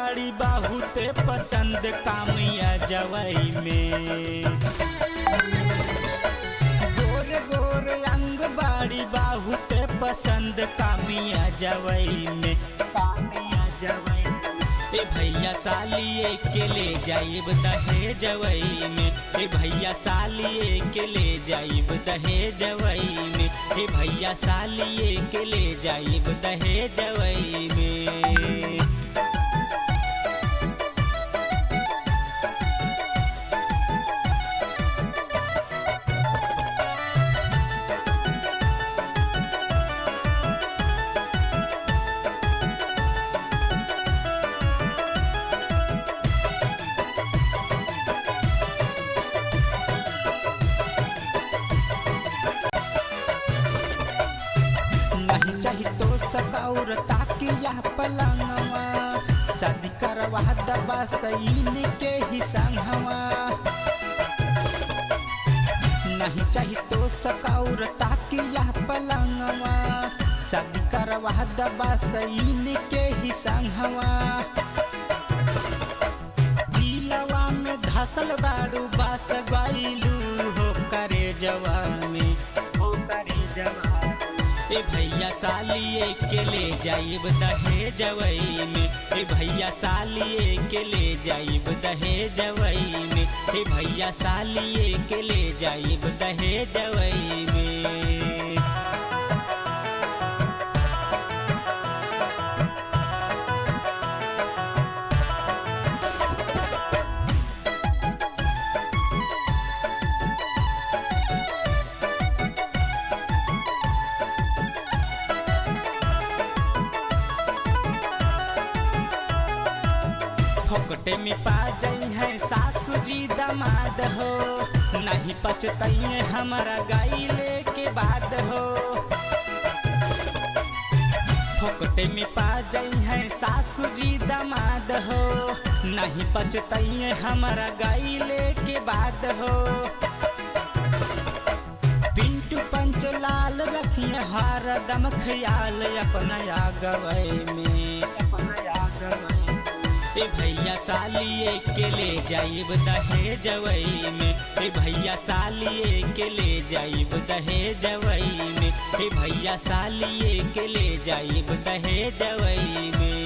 बाड़ी बहुते पसंद कामिया जवई में। गोर गोर अंग बाड़ी बहुते पसंद कामिया जवई में, कामिया जवई में। ए भैया साली के ले जाइब दहेजवई में, ए भैया साली के ले जाइब दहेजवई में, ए भैया साली के ले जाइब दहेजवई में। नहीं चाही तो सकाउर ताकिया पलंगवा, शादी करवा दबा सईन के ही संगवा। नहीं चाही तो सकाउर ताकिया पलंगवा, शादी करवा दबा सईन के ही संगवा। दिलवा में धसल बाड़ू बास गइलू हो करे जवा में, हो करे जवा। ए भैया साली के ले जाइब दहेजवई में, ए भैया साली के ले जाइब दहेजवई में, ए भैया साली के ले जाइब दहेजवई में। फोकटे में पा जाई है सासू जी दामाद हो, नहीं पछताइए हमारा गाइले के बाद हो। फोकटे में पा जाई है सासू जी दामाद हो, नहीं पछताइए हमारा गाइले के बाद हो। पिंटू पंचलाल रखिए हरदम ख्याल अपना आगवई में, अपना आगवई। ए भैया साली के ले जाइब दहेजवई में, ए भैया साली के ले जाइब दहेजवई में, ए भैया साली के ले जाइब दहेजवई में।